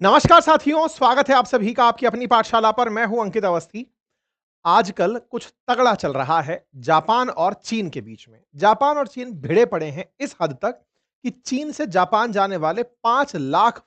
नमस्कार साथियों, स्वागत है आप सभी का आपकी अपनी पाठशाला पर। मैं हूं अंकित अवस्थी। आजकल कुछ तगड़ा चल रहा है जापान और चीन के बीच में। जापान और चीन भिड़े पड़े हैं इस हद तक कि चीन से जापान जाने वाले 5 लाख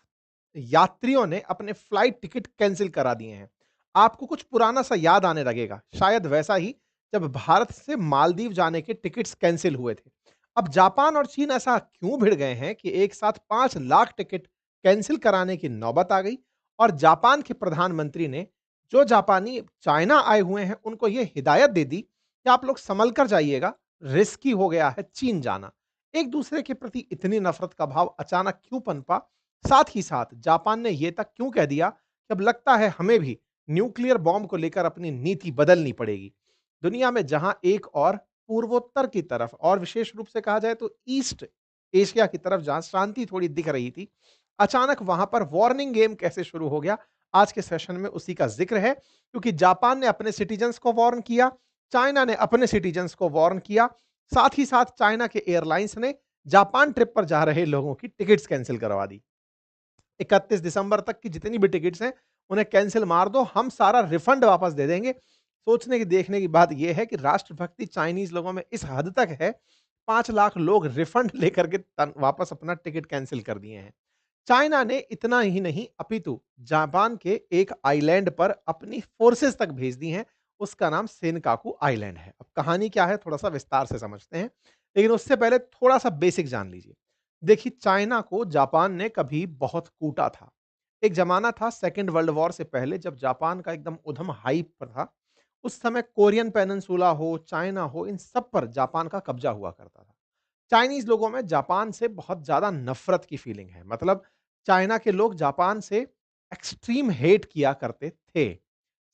यात्रियों ने अपने फ्लाइट टिकट कैंसिल करा दिए हैं। आपको कुछ पुराना सा याद आने लगेगा, शायद वैसा ही जब भारत से मालदीव जाने के टिकट्स कैंसिल हुए थे। अब जापान और चीन ऐसा क्यों भिड़ गए हैं कि एक साथ 5 लाख टिकट कैंसिल कराने की नौबत आ गई और जापान के प्रधानमंत्री ने जो जापानी चाइना आए हुए हैं उनको ये हिदायत दे दी कि आप लोग संभल कर जाइएगा, रिस्की हो गया है चीन जाना। एक दूसरे के प्रति इतनी नफरत का भाव अचानक क्यों पनपा? साथ ही साथ जापान ने यह तक क्यों कह दिया कि अब लगता है हमें भी न्यूक्लियर बॉम्ब को लेकर अपनी नीति बदलनी पड़ेगी। दुनिया में जहां एक और पूर्वोत्तर की तरफ और विशेष रूप से कहा जाए तो ईस्ट एशिया की तरफ जहां शांति थोड़ी दिख रही थी, अचानक वहां पर वार्निंग गेम कैसे शुरू हो गया? आज के सेशन में उसी का जिक्र है, क्योंकि जापान ने अपने सिटीजन्स को वार्न किया, चाइना ने अपने सिटीजन्स को वार्न किया, साथ ही साथ चाइना के एयरलाइंस ने जापान ट्रिप पर जा रहे लोगों की टिकट्स कैंसिल करवा दी। 31 दिसंबर तक की जितनी भी टिकट्स हैं, उन्हें कैंसल मार दो, हम सारा रिफंड वापस दे देंगे। सोचने की देखने की बात यह है कि राष्ट्रभक्ति चाइनीज लोगों में इस हद तक है, 5 लाख लोग रिफंड लेकर के वापस अपना टिकट कैंसिल कर दिए हैं। चाइना ने इतना ही नहीं अपितु जापान के एक आइलैंड पर अपनी फोर्सेस तक भेज दी हैं। उसका नाम सेनकाकू आइलैंड है। अब कहानी क्या है थोड़ा सा विस्तार से समझते हैं, लेकिन उससे पहले थोड़ा सा बेसिक जान लीजिए। देखिए, चाइना को जापान ने कभी बहुत कूटा था। एक जमाना था सेकेंड वर्ल्ड वॉर से पहले, जब जापान का एकदम उधम हाइप पर था। उस समय कोरियन पेनिनसुला हो, चाइना हो, इन सब पर जापान का कब्जा हुआ करता था। चाइनीज लोगों में जापान से बहुत ज्यादा नफरत की फीलिंग है। मतलब चाइना के लोग जापान से एक्सट्रीम हेट किया करते थे।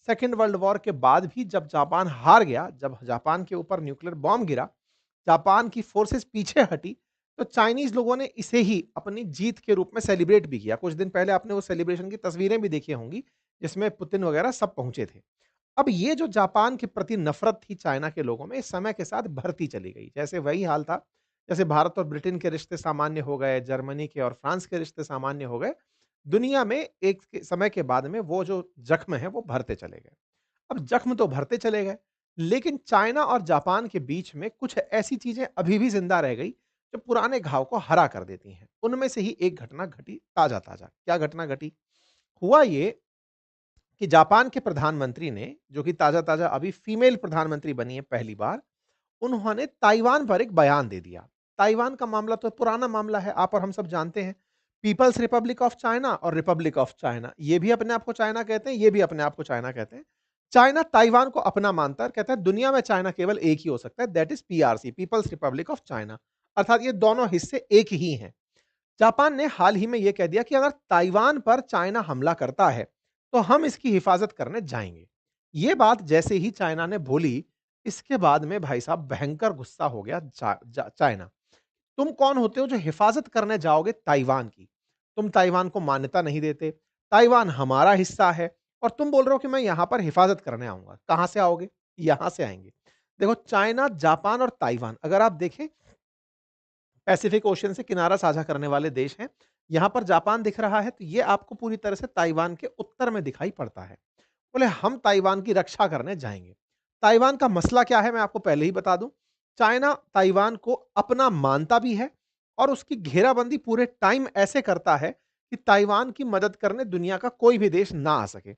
सेकेंड वर्ल्ड वॉर के बाद भी जब जापान हार गया, जब जापान के ऊपर न्यूक्लियर बॉम्ब गिरा, जापान की फोर्सेस पीछे हटी, तो चाइनीज लोगों ने इसे ही अपनी जीत के रूप में सेलिब्रेट भी किया। कुछ दिन पहले आपने वो सेलिब्रेशन की तस्वीरें भी देखी होंगी, जिसमें पुतिन वगैरह सब पहुंचे थे। अब ये जो जापान के प्रति नफ़रत थी चाइना के लोगों में, समय के साथ बढ़ती चली गई। जैसे वही हाल था, जैसे भारत और ब्रिटेन के रिश्ते सामान्य हो गए, जर्मनी के और फ्रांस के रिश्ते सामान्य हो गए, दुनिया में एक के समय के बाद में वो जो ज़ख्म है, वो भरते चले गए। अब ज़ख्म तो भरते चले गए, लेकिन चाइना और जापान के बीच में कुछ ऐसी चीज़ें अभी भी ज़िंदा रह गई, जो पुराने घाव को हरा कर देती हैं। उनमें से ही एक घटना घटी ताज़ा-ताज़ा। क्या घटना घटी? हुआ ये कि जापान के प्रधानमंत्री ने, जो कि ताज़ा-ताज़ा अभी फीमेल प्रधानमंत्री बनी है पहली बार, उन्होंने ताइवान पर एक बयान दे दिया। ताइवान का मामला तो पुराना मामला है, आप और हम सब जानते हैं। पीपल्स रिपब्लिक ऑफ चाइना और रिपब्लिक ऑफ चाइना, ये भी अपने आप को चाइना कहते हैं, ये भी अपने आप को चाइना कहते हैं। चाइना ताइवान को अपना मानता है और कहता है दुनिया में चाइना केवल एक ही हो सकता है, that is PRC, people's republic of China. अर्थात ये दोनों हिस्से एक ही हैं। जापान ने हाल ही में यह कह दिया कि अगर ताइवान पर चाइना हमला करता है, तो हम इसकी हिफाजत करने जाएंगे। यह बात जैसे ही चाइना ने बोली, इसके बाद में भाई साहब भयंकर गुस्सा हो गया चाइना। तुम कौन होते हो जो हिफाजत करने जाओगे ताइवान की? तुम ताइवान को मान्यता नहीं देते, ताइवान हमारा हिस्सा है, और तुम बोल रहे हो कि मैं यहां पर हिफाजत करने आऊंगा। कहां से आओगे? यहां से आएंगे। देखो, चाइना, जापान और ताइवान अगर आप देखें, पैसिफिक ओशियन से किनारा साझा करने वाले देश हैं। यहां पर जापान दिख रहा है, तो ये आपको पूरी तरह से ताइवान के उत्तर में दिखाई पड़ता है। बोले हम ताइवान की रक्षा करने जाएंगे। ताइवान का मसला क्या है मैं आपको पहले ही बता दूं। चाइना ताइवान को अपना मानता भी है, और उसकी घेराबंदी पूरे टाइम ऐसे करता है कि ताइवान की मदद करने दुनिया का कोई भी देश ना आ सके।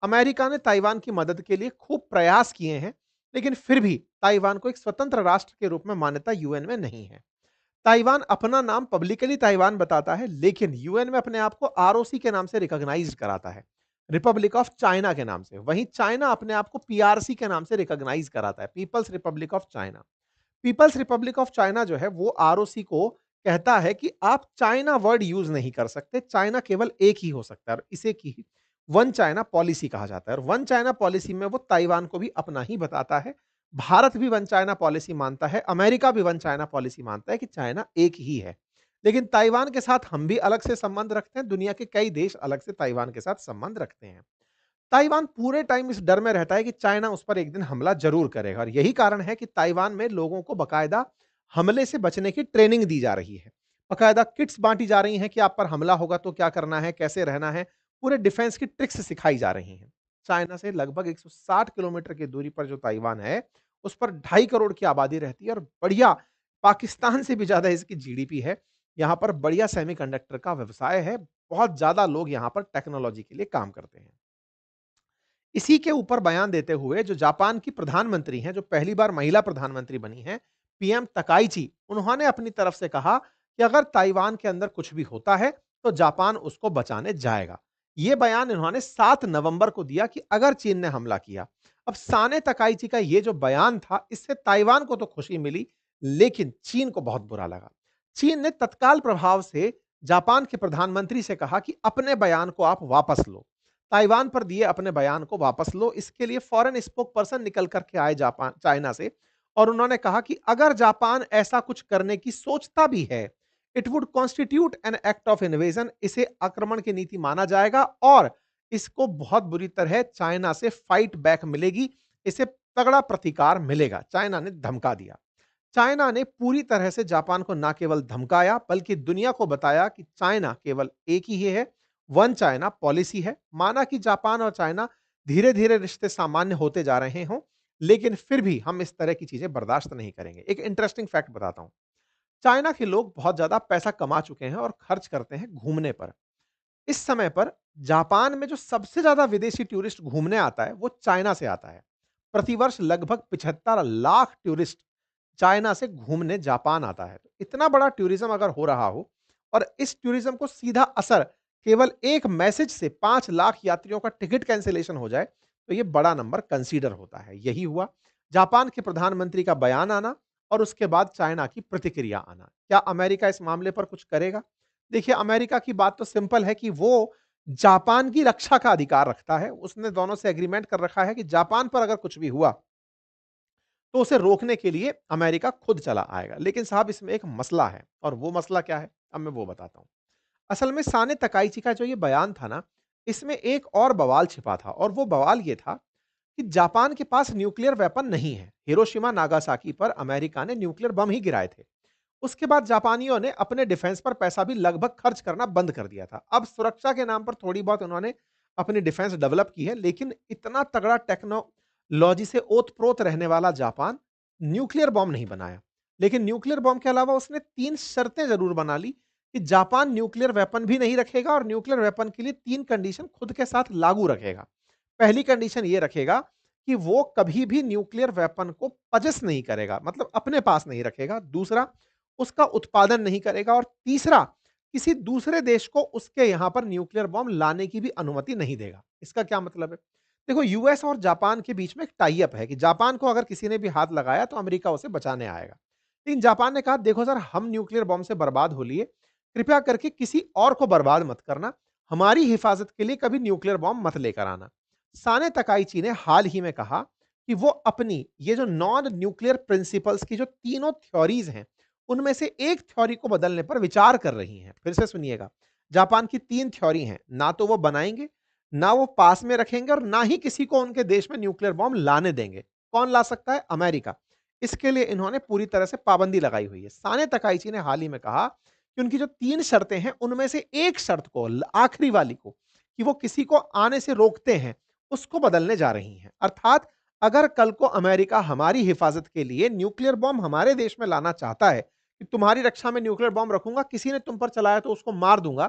अमेरिका ने ताइवान की मदद के लिए खूब प्रयास किए हैं, लेकिन फिर भी ताइवान को एक स्वतंत्र राष्ट्र के रूप में मान्यता यूएन में नहीं है। ताइवान अपना नाम पब्लिकली ताइवान बताता है, लेकिन यूएन में अपने आप को आरओसी के नाम से रिकॉग्नाइज्ड कराता है, रिपब्लिक ऑफ चाइना के नाम से। वहीं चाइना अपने आप को पीआरसी के नाम से रिकॉग्नाइज कराता है, people's republic of China. People's republic of China जो है वो आरओसी को कहता है कि आप चाइना वर्ड यूज नहीं कर सकते, चाइना केवल एक ही हो सकता है, और इसे की वन चाइना पॉलिसी कहा जाता है। और वन चाइना पॉलिसी में वो ताइवान को भी अपना ही बताता है। भारत भी वन चाइना पॉलिसी मानता है, अमेरिका भी वन चाइना पॉलिसी मानता है कि चाइना एक ही है। लेकिन ताइवान के साथ हम भी अलग से संबंध रखते हैं, दुनिया के कई देश अलग से ताइवान के साथ संबंध रखते हैं। ताइवान पूरे टाइम इस डर में रहता है कि चाइना उस पर एक दिन हमला जरूर करेगा, और यही कारण है कि ताइवान में लोगों को बकायदा हमले से बचने की ट्रेनिंग दी जा रही है। बकायदा किट्स बांटी जा रही हैं कि आप पर हमला होगा तो क्या करना है, कैसे रहना है। पूरे डिफेंस की ट्रिक्स सिखाई जा रही हैं। चाइना से लगभग 160 किलोमीटर की दूरी पर जो ताइवान है, उस पर 2.5 करोड़ की आबादी रहती है और बढ़िया पाकिस्तान से भी ज़्यादा इसकी जीडीपी है। यहाँ पर बढ़िया सेमीकंडक्टर का व्यवसाय है, बहुत ज़्यादा लोग यहाँ पर टेक्नोलॉजी के लिए काम करते हैं। इसी के ऊपर बयान देते हुए जो जापान की प्रधानमंत्री हैं, जो पहली बार महिला प्रधानमंत्री बनी हैं, पीएम तकाइची, उन्होंने अपनी तरफ से कहा कि अगर ताइवान के अंदर कुछ भी होता है, तो जापान उसको बचाने जाएगा। ये बयान इन्होंने 7 नवंबर को दिया कि अगर चीन ने हमला किया। अब साने तकाइची का ये जो बयान था, इससे ताइवान को तो खुशी मिली, लेकिन चीन को बहुत बुरा लगा। चीन ने तत्काल प्रभाव से जापान के प्रधानमंत्री से कहा कि अपने बयान को आप वापस लो। ताइवान पर दिए अपने बयान को वापस लो, इसके लिए फॉरेन स्पोक पर्सन निकल करके आए जापान चाइना से और उन्होंने कहा कि अगर जापान ऐसा कुछ करने की सोचता भी है, it would constitute an act of invasion, इसे आक्रमण की नीति माना जाएगा और इसको बहुत बुरी तरह चाइना से फाइट बैक मिलेगी, इसे तगड़ा प्रतिकार मिलेगा, चाइना ने धमका दिया। चाइना ने पूरी तरह से जापान को ना केवल धमकाया बल्कि दुनिया को बताया कि चाइना केवल एक ही है, वन चाइना पॉलिसी है। माना कि जापान और चाइना धीरे-धीरे रिश्ते सामान्य होते जा रहे हों, लेकिन फिर भी हम इस तरह की चीजें बर्दाश्त नहीं करेंगे। एक इंटरेस्टिंग फैक्ट बताता हूं। चाइना के लोग बहुत ज्यादा पैसा कमा चुके हैं और खर्च करते हैं घूमने पर। इस समय पर जापान में जो सबसे ज्यादा विदेशी टूरिस्ट घूमने आता है, वो चाइना से आता है। प्रतिवर्ष लगभग 75 लाख टूरिस्ट चाइना से घूमने जापान आता है। तो इतना बड़ा टूरिज्म अगर हो रहा हो और इस टूरिज्म को सीधा असर केवल एक मैसेज से 5 लाख यात्रियों का टिकट कैंसिलेशन हो जाए, तो ये बड़ा नंबर कंसीडर होता है। यही हुआ। जापान के प्रधानमंत्री का बयान आना और उसके बाद चाइना की प्रतिक्रिया आना। क्या अमेरिका इस मामले पर कुछ करेगा? देखिए, अमेरिका की बात तो सिंपल है कि वो जापान की रक्षा का अधिकार रखता है। उसने दोनों से एग्रीमेंट कर रखा है कि जापान पर अगर कुछ भी हुआ, तो उसे रोकने के लिए अमेरिका खुद चला आएगा। लेकिन साहब, इसमें एक मसला है और वो मसला क्या है? अब मैं वो बताता हूँ। असल में साने तकाइची का जो ये बयान था ना, इसमें एक और बवाल छिपा था और वो बवाल ये था कि जापान के पास न्यूक्लियर वेपन नहीं है। हिरोशिमा नागासाकी पर अमेरिका ने न्यूक्लियर बम ही गिराए थे। उसके बाद जापानियों ने अपने डिफेंस पर पैसा भी लगभग खर्च करना बंद कर दिया था। अब सुरक्षा के नाम पर थोड़ी बहुत उन्होंने अपनी डिफेंस डेवलप की है, लेकिन इतना तगड़ा टेक्नोलॉजी से ओत-प्रोत रहने वाला जापान न्यूक्लियर बॉम्ब नहीं बनाया। लेकिन न्यूक्लियर बॉम्ब के अलावा उसने 3 शर्तें ज़रूर बना ली कि जापान न्यूक्लियर वेपन भी नहीं रखेगा और न्यूक्लियर वेपन के लिए 3 कंडीशन खुद के साथ लागू रखेगा। पहली कंडीशन ये रखेगा कि वो कभी भी न्यूक्लियर वेपन को पजेस नहीं करेगा, मतलब अपने पास नहीं रखेगा। दूसरा, उसका उत्पादन नहीं करेगा और तीसरा, किसी दूसरे देश को उसके यहां पर न्यूक्लियर बॉम्ब लाने की भी अनुमति नहीं देगा। इसका क्या मतलब है? देखो, यूएस और जापान के बीच में एक टाई अप है कि जापान को अगर किसी ने भी हाथ लगाया तो अमेरिका उसे बचाने आएगा। लेकिन जापान ने कहा, देखो सर, हम न्यूक्लियर बॉम्ब से बर्बाद हो लिए, कृपया करके किसी और को बर्बाद मत करना, हमारी हिफाजत के लिए कभी न्यूक्लियर बॉम्ब मत लेकर आना। साने तकाइची ने हाल ही में कहा कि वो अपनी ये जो नॉन न्यूक्लियर प्रिंसिपल्स की जो तीनों थ्योरीज हैं, उनमें से एक थ्योरी को बदलने पर विचार कर रही हैं। फिर से सुनिएगा, जापान की 3 थ्योरी हैं, ना तो वो बनाएंगे, ना वो पास में रखेंगे और ना ही किसी को उनके देश में न्यूक्लियर बॉम्ब लाने देंगे। कौन ला सकता है? अमेरिका। इसके लिए इन्होंने पूरी तरह से पाबंदी लगाई हुई है। साने तकाइची ने हाल ही में कहा कि उनकी जो 3 शर्तें हैं, उनमें से एक शर्त को, आखिरी वाली को, कि वो किसी को आने से रोकते हैं, उसको बदलने जा रही हैं। अर्थात अगर कल को अमेरिका हमारी हिफाजत के लिए न्यूक्लियर बॉम्ब हमारे देश में लाना चाहता है कि तुम्हारी रक्षा में न्यूक्लियर बॉम्ब रखूंगा, किसी ने तुम पर चलाया तो उसको मार दूंगा,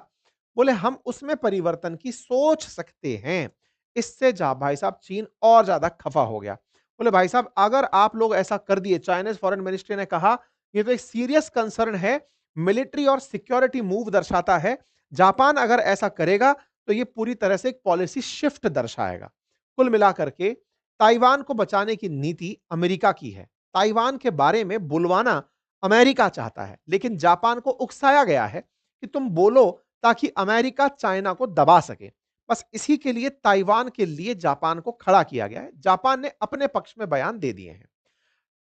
बोले हम उसमें परिवर्तन की सोच सकते हैं। इससे जा भाई साहब चीन और ज्यादा खफा हो गया। बोले भाई साहब, अगर आप लोग ऐसा कर दिए, चाइनीज फॉरेन मिनिस्ट्री ने कहा, ये तो एक सीरियस कंसर्न है, मिलिट्री और सिक्योरिटी मूव दर्शाता है। जापान अगर ऐसा करेगा तो ये पूरी तरह से एक पॉलिसी शिफ्ट दर्शाएगा। कुल मिलाकर के ताइवान को बचाने की नीति अमेरिका की है। ताइवान के बारे में बुलवाना अमेरिका चाहता है, लेकिन जापान को उकसाया गया है कि तुम बोलो ताकि अमेरिका चाइना को दबा सके। बस इसी के लिए ताइवान के लिए जापान को खड़ा किया गया है। जापान ने अपने पक्ष में बयान दे दिए हैं।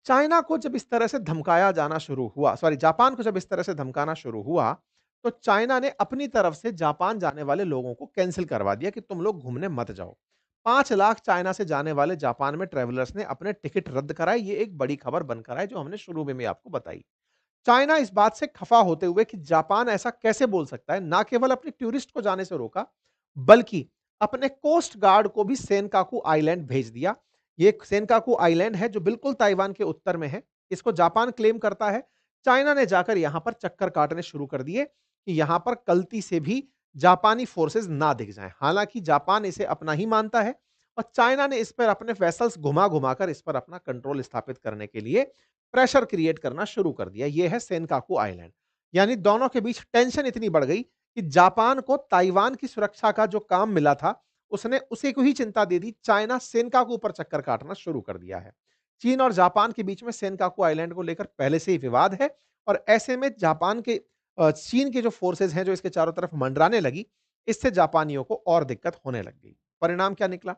चाइना को जब इस तरह से धमकाया जाना शुरू हुआ, सॉरी, जापान को जब इस तरह से धमकाना शुरू हुआ, तो चाइना ने अपनी तरफ से जापान जाने वाले लोगों को कैंसिल करवा दिया कि तुम लोग घूमने मत जाओ। 5 लाख चाइना से जाने वाले जापान में ट्रैवलर्स ने अपने टिकट रद्द कराए। ये एक बड़ी खबर बनकर आई जो हमने शुरू में भी आपको बताई। चाइना इस बात से खफा होते हुए कि जापान ऐसा कैसे बोल सकता है, ना केवल अपने टूरिस्ट को जाने से रोका, बल्कि अपने कोस्ट गार्ड को भी सेनकाकू आइलैंड भेज दिया। ये सेनकाकू आइलैंड है जो बिल्कुल ताइवान के उत्तर में है। इसको जापान क्लेम करता है। चाइना ने जाकर यहां पर चक्कर काटने शुरू कर दिए कि यहां पर गलती से भी जापानी फोर्सेस ना दिख जाएं। हालांकि जापान इसे अपना ही मानता है और चाइना ने इस पर अपने वेसल्स घुमा-घुमा कर इस पर अपना कंट्रोल स्थापित करने के लिए प्रेशर क्रिएट करना शुरू कर दिया। यह है सेनकाकू आइलैंड। यानी दोनों के बीच टेंशन इतनी बढ़ गई कि जापान को ताइवान की सुरक्षा का जो काम मिला था, उसने उसी को ही चिंता दे दी। चाइना सेनकाकू पर चक्कर काटना शुरू कर दिया है। चीन और जापान के बीच में सेनकाकू आइलैंड को लेकर पहले से ही विवाद है और ऐसे में चीन के जो फोर्सेस हैं, जो इसके चारों तरफ मंडराने लगी, इससे जापानियों को और दिक्कत होने लग गई। परिणाम क्या निकला?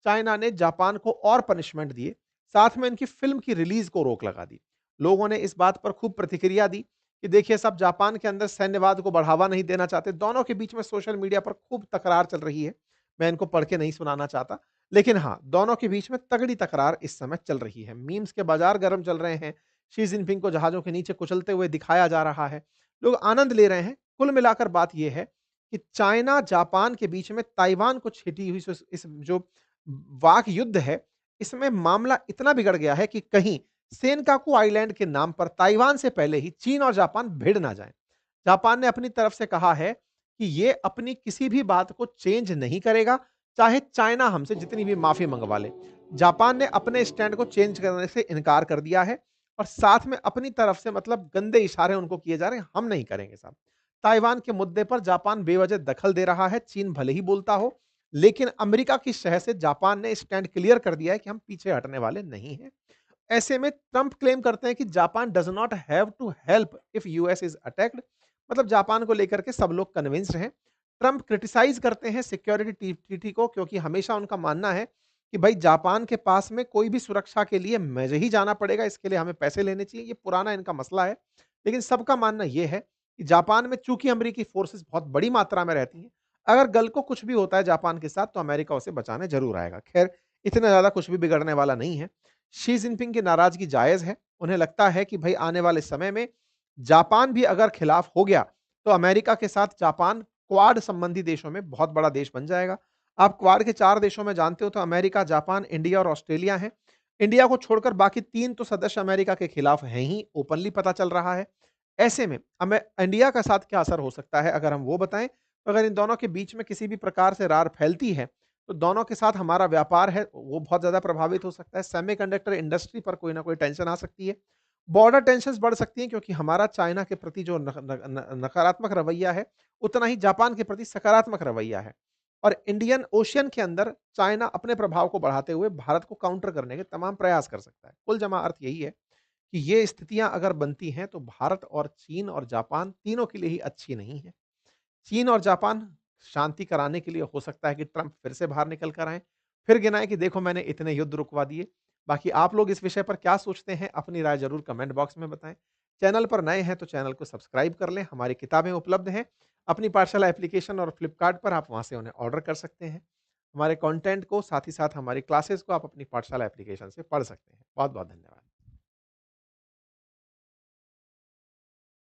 चाइना ने जापान को और पनिशमेंट दिए, साथ में इनकी फिल्म की रिलीज को रोक लगा दी। लोगों ने इस बात पर खूब प्रतिक्रिया दी कि देखिए सब जापान के अंदर सैन्यवाद को बढ़ावा नहीं देना चाहते। दोनों के बीच में सोशल मीडिया पर खूब तकरार चल रही है। मैं इनको पढ़ के नहीं सुनाना चाहता। लेकिन हाँ, दोनों के बीच में तगड़ी तकरार इस समय चल रही है। मीम्स के बाजार गर्म चल रहे हैं। शी जिनपिंग को जहाज़ों के नीचे कुचलते हुए दिखाया जा रहा है। लोग आनंद ले रहे हैं। कुल मिलाकर बात ये है कि चाइना, जापान के बीच में ताइवान को छिटी हुई इस जो वाक युद्ध है, इसमें मामला इतना बिगड़ गया है कि कहीं सेनकाकू आइलैंड के नाम पर ताइवान से पहले ही चीन और जापान भिड़ ना जाएं। जापान ने अपनी तरफ से कहा है कि ये अपनी किसी भी बात को चेंज नहीं करेगा, चाहे चाइना हमसे जितनी भी माफी मंगवा ले। जापान ने अपने स्टैंड को चेंज करने से इनकार कर दिया है और साथ में अपनी तरफ से मतलब गंदे इशारे उनको किए जा रहे हैं, हम नहीं करेंगे साहब। ताइवान के मुद्दे पर जापान बेवजह दखल दे रहा है, चीन भले ही बोलता हो, लेकिन अमेरिका की शह से जापान ने स्टैंड क्लियर कर दिया है कि हम पीछे हटने वाले नहीं हैं। ऐसे में ट्रंप क्लेम करते हैं कि Japan does not have to help if US is attacked. मतलब जापान को लेकर के सब लोग कन्विंस्ड हैं। ट्रंप क्रिटिसाइज करते हैं सिक्योरिटी ट्रीटी को, क्योंकि हमेशा उनका मानना है कि भाई जापान के पास में कोई भी सुरक्षा के लिए मुझे ही जाना पड़ेगा, इसके लिए हमें पैसे लेने चाहिए। ये पुराना इनका मसला है। लेकिन सबका मानना यह है कि जापान में चूंकि अमेरिकी फोर्सेस बहुत बड़ी मात्रा में रहती हैं, अगर गल को कुछ भी होता है जापान के साथ तो अमेरिका उसे बचाने जरूर आएगा। खैर, इतना ज्यादा कुछ भी बिगड़ने वाला नहीं है। शी जिनपिंग की नाराजगी जायज है। उन्हें लगता है कि भाई आने वाले समय में जापान भी अगर खिलाफ हो गया तो अमेरिका के साथ जापान क्वाड संबंधी देशों में बहुत बड़ा देश बन जाएगा। आप क्वाड के 4 देशों में जानते हो तो अमेरिका, जापान, इंडिया और ऑस्ट्रेलिया हैं। इंडिया को छोड़कर बाकी 3 तो सदस्य अमेरिका के खिलाफ हैं ही, ओपनली पता चल रहा है। ऐसे में हमें इंडिया का साथ क्या असर हो सकता है अगर हम वो बताएं, तो अगर इन दोनों के बीच में किसी भी प्रकार से रार फैलती है तो दोनों के साथ हमारा व्यापार है वो बहुत ज्यादा प्रभावित हो सकता है। सेमीकंडक्टर इंडस्ट्री पर कोई ना कोई टेंशन आ सकती है। बॉर्डर टेंशन्स बढ़ सकती हैं, क्योंकि हमारा चाइना के प्रति जो नकारात्मक रवैया है, उतना ही जापान के प्रति सकारात्मक रवैया है। और इंडियन ओशियन के अंदर चाइना अपने प्रभाव को बढ़ाते हुए भारत को काउंटर करने के तमाम प्रयास कर सकता है। कुल जमा अर्थ यही है कि ये स्थितियां अगर बनती हैं तो भारत और चीन और जापान तीनों के लिए ही अच्छी नहीं है। चीन और जापान शांति कराने के लिए हो सकता है कि ट्रंप फिर से बाहर निकल कर आए, फिर गिनाएं कि देखो मैंने इतने युद्ध रुकवा दिए। बाकी आप लोग इस विषय पर क्या सोचते हैं, अपनी राय जरूर कमेंट बॉक्स में बताएं। चैनल पर नए हैं तो चैनल को सब्सक्राइब कर लें। हमारी किताबें उपलब्ध हैं अपनी पाठशाला एप्लीकेशन और फ्लिपकार्ट पर, आप वहां से उन्हें ऑर्डर कर सकते हैं। हमारे कंटेंट को, साथ ही साथ हमारी क्लासेस को आप अपनी पाठशाला एप्लीकेशन से पढ़ सकते हैं। बहुत बहुत धन्यवाद।